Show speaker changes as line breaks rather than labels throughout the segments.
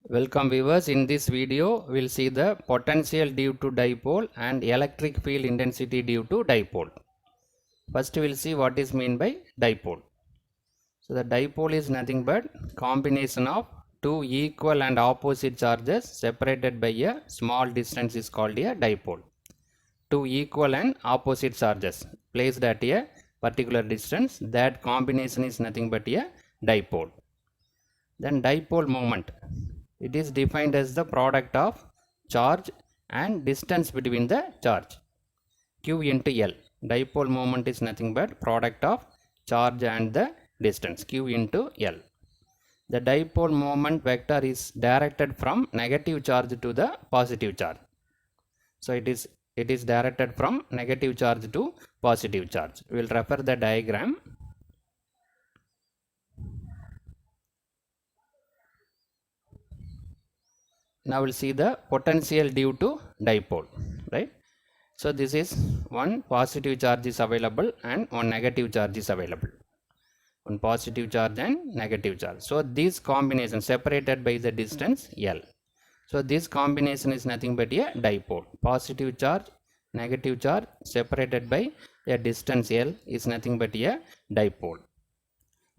Welcome viewers. In this video we'll see the potential due to dipole and electric field intensity due to dipole. First we'll see what is meant by dipole. So the dipole is nothing but combination of two equal and opposite charges separated by a small distance is called a dipole. Two equal and opposite charges placed at a particular distance, that combination is nothing but a dipole. Then dipole moment, it is defined as the product of charge and distance between the charge, q into L. Dipole moment is nothing but product of charge and the distance, q into L. The dipole moment vector is directed from negative charge to the positive charge. So it is directed from negative charge to positive charge. We will refer the diagram. Now we'll see the potential due to dipole, right? So this is one positive charge is available and one negative charge is available. One positive charge and negative charge. So this combination separated by the distance L. So this combination is nothing but a dipole. Positive charge, negative charge separated by a distance L is nothing but a dipole.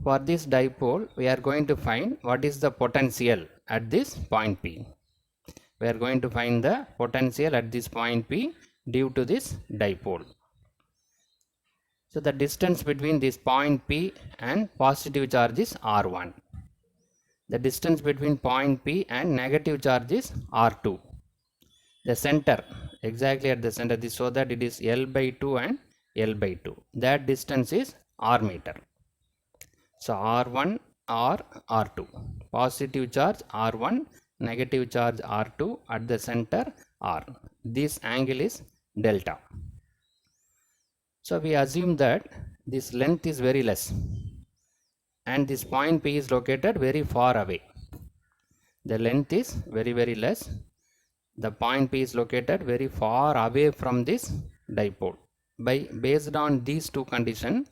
For this dipole, we are going to find what is the potential at this point P. We are going to find the potential at this point P due to this dipole. So the distance between this point P and positive charge is R1. The distance between point P and negative charge is R2. The center, exactly at the center, this so that it is L by 2 and L by 2. That distance is R meter. So R1 or R2. Positive charge R1, negative charge R2, at the center R. This angle is delta. So we assume that this length is very less and this point P is located very far away. The length is very less. The point P is located very far away from this dipole. Based on these two conditions,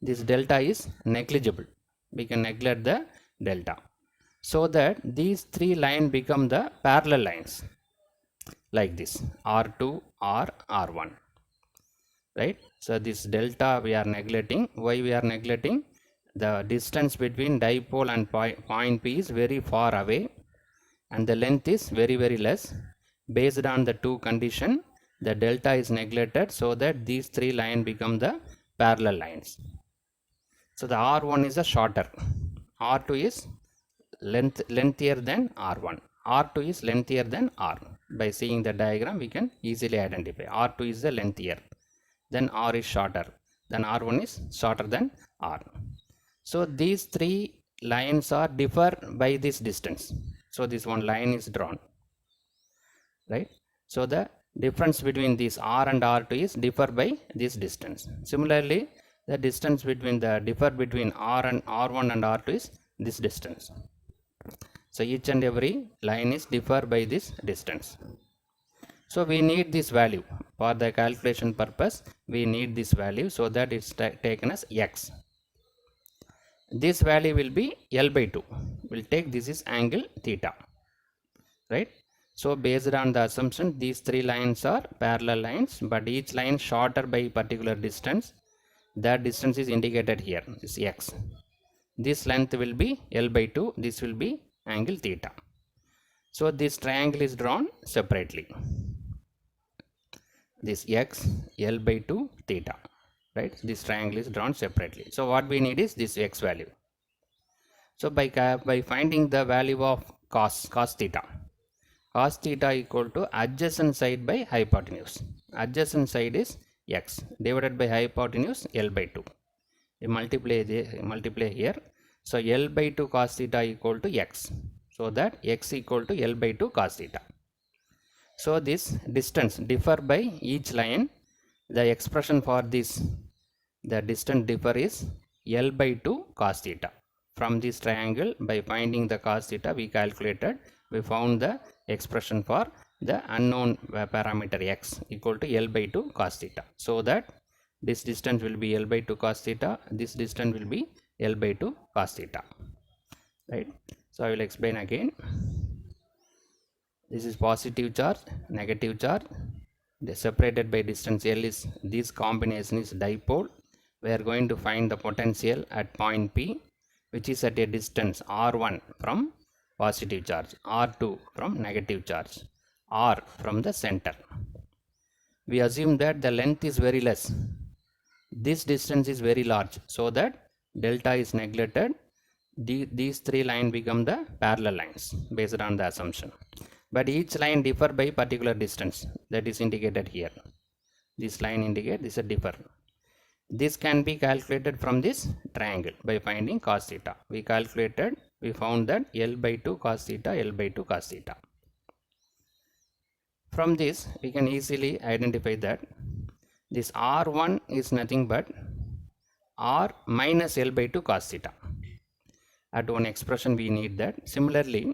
this delta is negligible. We can neglect the delta, so that these three lines become the parallel lines like this, R2 or R1, right? So this delta we are neglecting. Why we are neglecting? The distance between dipole and point P is very far away and the length is very less. Based on the two conditions, the delta is neglected, so that these three lines become the parallel lines. So the R1 is a shorter, R2 is lengthier than R1, R2 is lengthier than R. By seeing the diagram we can easily identify. R2 is the lengthier, then R is shorter, then R1 is shorter than R. So these three lines are differ by this distance. So this one line is drawn, right? So the difference between this R and R2 is differ by this distance. Similarly, the distance between R and R1 and R2 is this distance. So each and every line is differ by this distance. So we need this value for the calculation purpose. We need this value, so that it's taken as x. This value will be L by 2. We'll take this is angle theta, right? So based on the assumption, these three lines are parallel lines, but each line shorter by particular distance. That distance is indicated here, is x. This length will be L by 2. This will be angle theta. So this triangle is drawn separately. This x, L by 2, theta, right? This triangle is drawn separately. So what we need is this x value. So by finding the value of cos theta equal to adjacent side by hypotenuse. Adjacent side is x divided by hypotenuse L by 2. We multiply here. So L by 2 cos theta equal to x. So that x equal to L by 2 cos theta. So this distance differ by each line. The expression for this, the distance differ is L by 2 cos theta. From this triangle, by finding the cos theta, we found the expression for the unknown parameter x equal to L by 2 cos theta. So that this distance will be L by 2 cos theta, this distance will be L by 2 cos theta, right? So I will explain again. This is positive charge, negative charge. They separated by distance L is, this combination is dipole. We are going to find the potential at point P, which is at a distance R1 from positive charge, R2 from negative charge, R from the center. We assume that the length is very less. This distance is very large, so that delta is neglected. These three lines become the parallel lines based on the assumption. But each line differ by particular distance that is indicated here. This line indicates this is a differ. This can be calculated from this triangle by finding cos theta. We found that L by 2 cos theta, L by 2 cos theta. From this, we can easily identify that this R1 is nothing but R minus L by 2 cos theta. At one expression we need that. Similarly,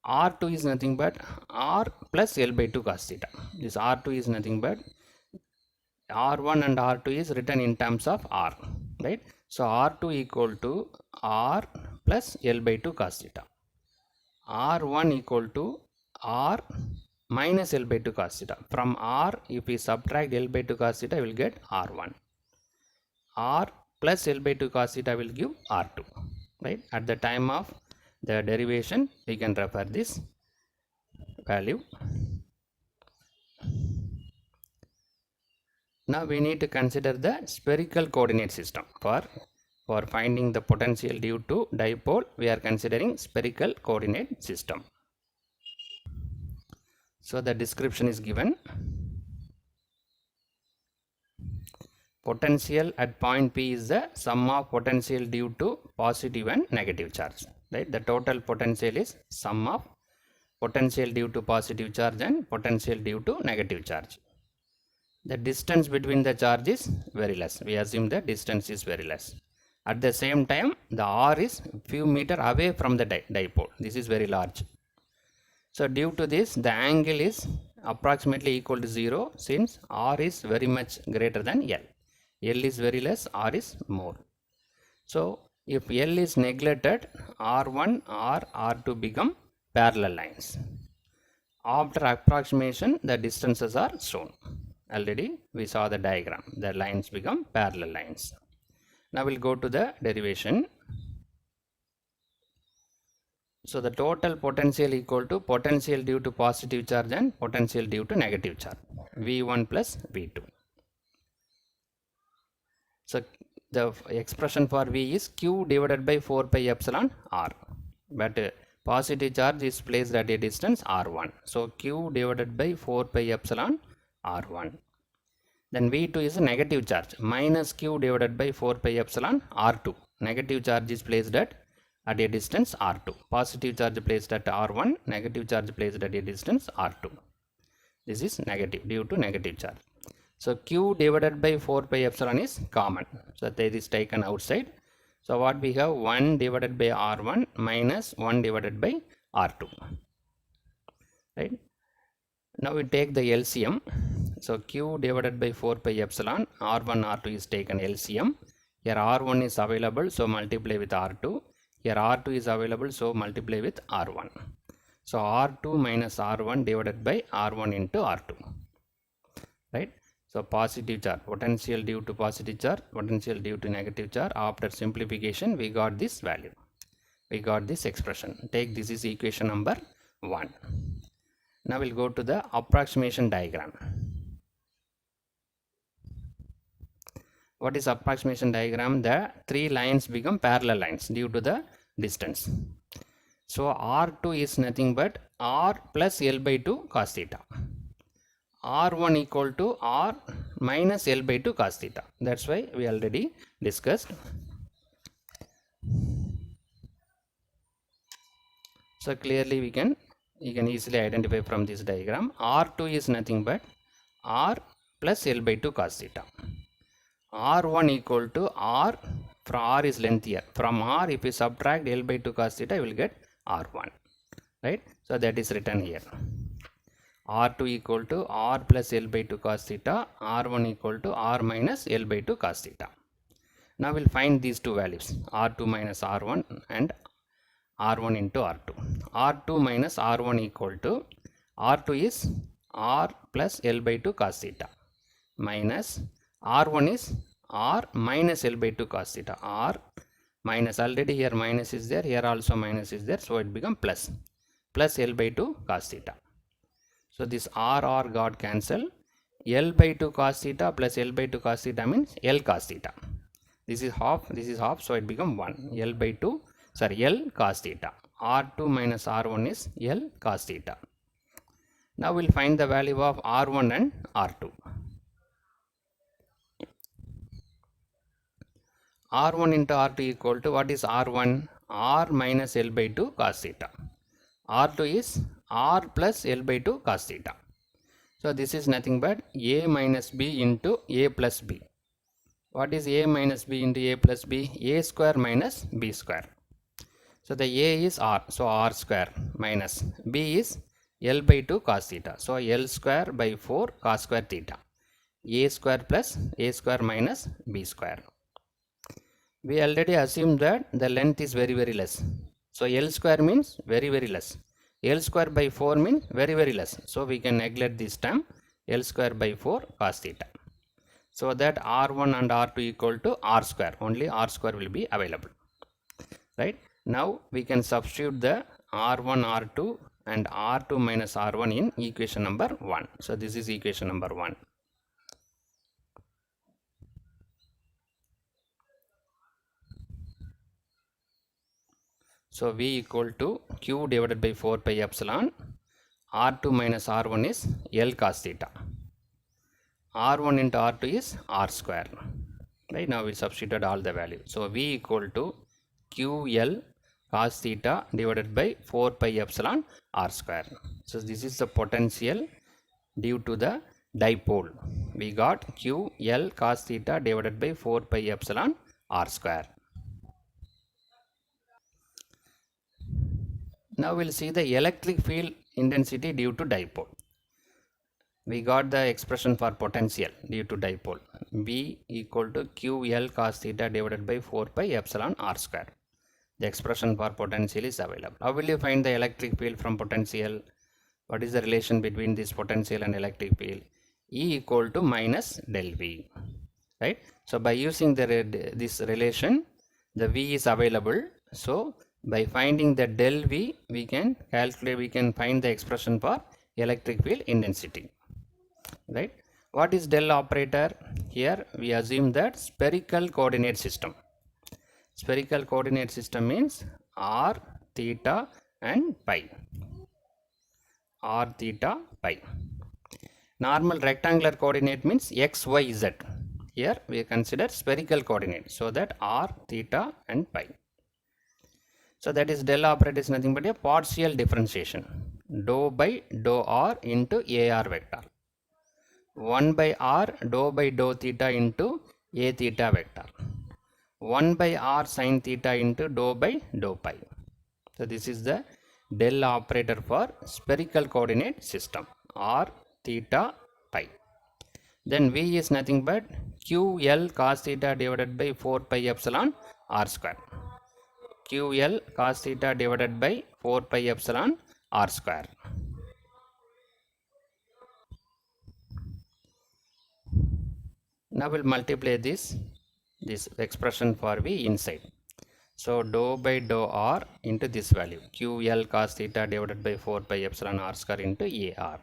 R2 is nothing but R plus L by 2 cos theta. This R2 is nothing but R1 and R2 is written in terms of R, right? So R2 equal to R plus L by 2 cos theta. R1 equal to R minus L by 2 cos theta. From R, if we subtract L by 2 cos theta, we will get R1. R plus L by 2 cos theta will give R2, right? At the time of the derivation, we can refer this value. Now we need to consider the spherical coordinate system. For finding the potential due to dipole, we are considering spherical coordinate system. So the description is given. Potential at point P is the sum of potential due to positive and negative charge, right? The total potential is sum of potential due to positive charge and potential due to negative charge. The distance between the charge is very less. We assume the distance is very less. At the same time, the R is few meter away from the dipole. This is very large. So due to this, the angle is approximately equal to 0 since R is very much greater than L. L is very less, R is more. So if L is neglected, R1, R2 become parallel lines. After approximation, the distances are shown. Already we saw the diagram. The lines become parallel lines. Now we'll go to the derivation. So the total potential equal to potential due to positive charge and potential due to negative charge. V1 plus V2. So the expression for V is Q divided by 4 pi epsilon R. But positive charge is placed at a distance R1. So Q divided by 4 pi epsilon R1. Then V2 is a negative charge, minus Q divided by 4 pi epsilon R2. Negative charge is placed at a distance R2. Positive charge placed at R1, negative charge placed at a distance R2. This is negative due to negative charge. So Q divided by 4 pi epsilon is common. So that is taken outside. So what we have, 1 divided by R1 minus 1 divided by R2. Right? Now we take the LCM. So Q divided by 4 pi epsilon, R1, R2 is taken LCM. Here R1 is available, so multiply with R2. Here R2 is available, so multiply with R1. So R2 minus R1 divided by R1 into R2. Right? So positive charge, potential due to positive charge, potential due to negative charge. After simplification, we got this value. We got this expression. Take this is equation number 1. Now we'll go to the approximation diagram. What is approximation diagram? The three lines become parallel lines due to the distance. So R2 is nothing but R plus L by 2 cos theta. R1 equal to R minus L by 2 cos theta. That's why we already discussed. So clearly you can easily identify from this diagram. R2 is nothing but R plus L by 2 cos theta. R1 equal to R, from R is length here. From R, if you subtract L by 2 cos theta, you will get R1. Right? So that is written here. R2 equal to R plus L by 2 cos theta. R1 equal to R minus L by 2 cos theta. Now we'll find these two values. R2 minus R1 and R1 into R2. R2 minus R1 equal to R2 is R plus L by 2 cos theta minus R1 is R minus L by 2 cos theta. R minus, already here minus is there, here also minus is there, so it becomes plus L by 2 cos theta. So this R got cancelled. L by 2 cos theta plus L by 2 cos theta means L cos theta. This is half, so it becomes 1. L by 2, sorry, L cos theta. R2 minus R1 is L cos theta. Now we'll find the value of R1 and R2. R1 into R2 equal to, what is R1? R minus L by 2 cos theta. R2 is R plus L by 2 cos theta. So this is nothing but A minus B into A plus B. What is A minus B into A plus B? A square minus B square. So the A is R, so R square minus B is L by 2 cos theta. So L square by 4 cos square theta. A square plus A square minus B square. We already assumed that the length is very less. So L square means very less. L square by 4 means very less. So we can neglect this term, L square by 4 cos theta. So that R1 and R2 equal to R square. Only R square will be available. Right. Now we can substitute the R1, R2 and R2 minus R1 in equation number 1. So this is equation number 1. So V equal to Q divided by 4 pi epsilon. R2 minus R1 is L cos theta. R1 into R2 is R square. Right, now we substituted all the values. So V equal to QL cos theta divided by 4 pi epsilon R square. So this is the potential due to the dipole. We got QL cos theta divided by 4 pi epsilon R square. Now we'll see the electric field intensity due to dipole. We got the expression for potential due to dipole. V equal to QL cos theta divided by 4 pi epsilon R square. The expression for potential is available. How will you find the electric field from potential? What is the relation between this potential and electric field? E equal to minus del V. Right? So by using this relation, the V is available. So by finding the del V, we can find the expression for electric field intensity. Right? What is del operator? Here we assume that spherical coordinate system. Spherical coordinate system means r, theta and pi. R, theta, pi. Normal rectangular coordinate means x, y, z. Here we consider spherical coordinate. So that r, theta and pi. So that is del operator is nothing but a partial differentiation. Dou by dou r into ar vector. 1 by r dou by dou theta into a theta vector. 1 by r sin theta into dou by dou pi. So this is the del operator for spherical coordinate system. R, theta, pi. Then V is nothing but QL cos theta divided by 4 pi epsilon R square. QL cos theta divided by 4 pi epsilon R square. Now we'll multiply this expression for V inside. So dou by dou R into this value. QL cos theta divided by 4 pi epsilon R square into AR.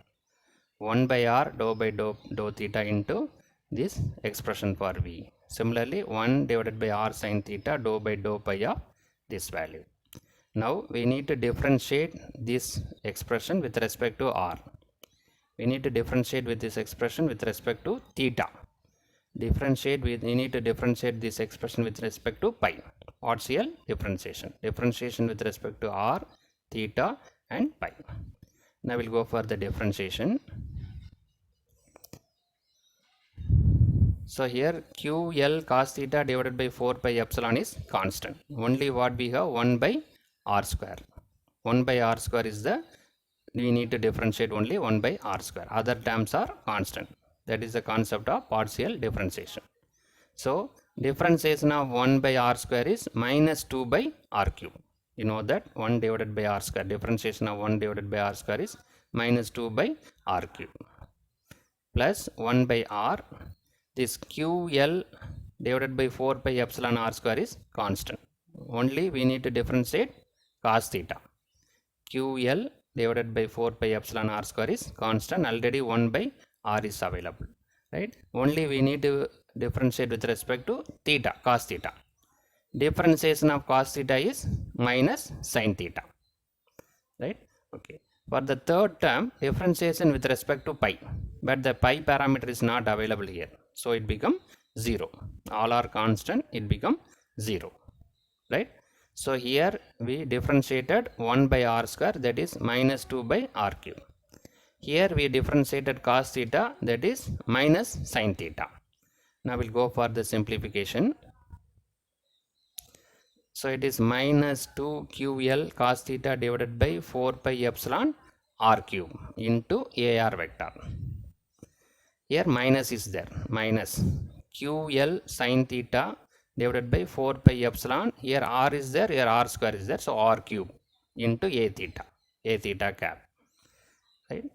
1 by R dou by dou theta into this expression for V. Similarly, 1 divided by R sin theta dou by dou pi of this value. Now we need to differentiate this expression with respect to R. We need to differentiate with this expression with respect to theta. We need to differentiate this expression with respect to pi. Partial differentiation. Differentiation with respect to R, theta and pi. Now we'll go for the differentiation. So here QL cos theta divided by 4 pi epsilon is constant. Only what we have 1 by R square. 1 by R square is we need to differentiate only 1 by R square. Other terms are constant. That is the concept of partial differentiation. So differentiation of 1 by R square is minus 2 by R cube. You know that 1 divided by R square. Differentiation of 1 divided by R square is minus 2 by r cube plus 1 by r. This QL divided by 4 pi epsilon r square is constant. Only we need to differentiate cos theta. QL divided by 4 pi epsilon r square is constant. Already 1 by r is available, right? Only we need to differentiate with respect to theta, cos theta. Differentiation of cos theta is minus sin theta, right? Okay. For the third term, differentiation with respect to pi, but the pi parameter is not available here, so it become 0. All are constant, it become 0, right? So here we differentiated 1 by r square, that is minus 2 by r cube. Here we differentiated cos theta, that is minus sin theta. Now we'll go for the simplification. So it is minus 2 QL cos theta divided by 4 pi epsilon r cube into AR vector. Here minus is there, minus QL sin theta divided by 4 pi epsilon. Here r is there, here r square is there, so r cube into a theta cap, right?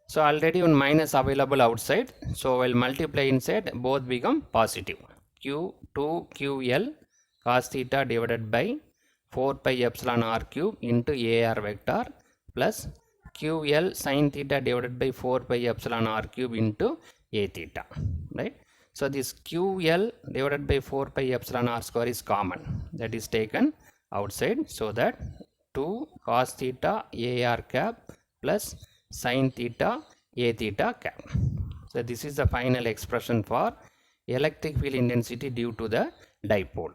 So already one minus available outside, so while multiply inside, both become positive. Q2QL cos theta divided by 4 pi epsilon r cube into AR vector plus QL sin theta divided by 4 pi epsilon r cube into a theta, right? So this QL divided by 4 pi epsilon r square is common, that is taken outside, so that 2 cos theta AR cap plus sin theta a theta cap. So this is the final expression for electric field intensity due to the dipole,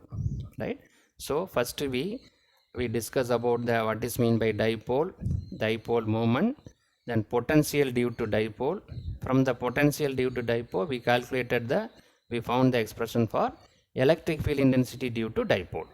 right? So first we discuss about the what is mean by dipole moment, then potential due to dipole. From the potential due to dipole, we found the expression for electric field intensity due to dipole.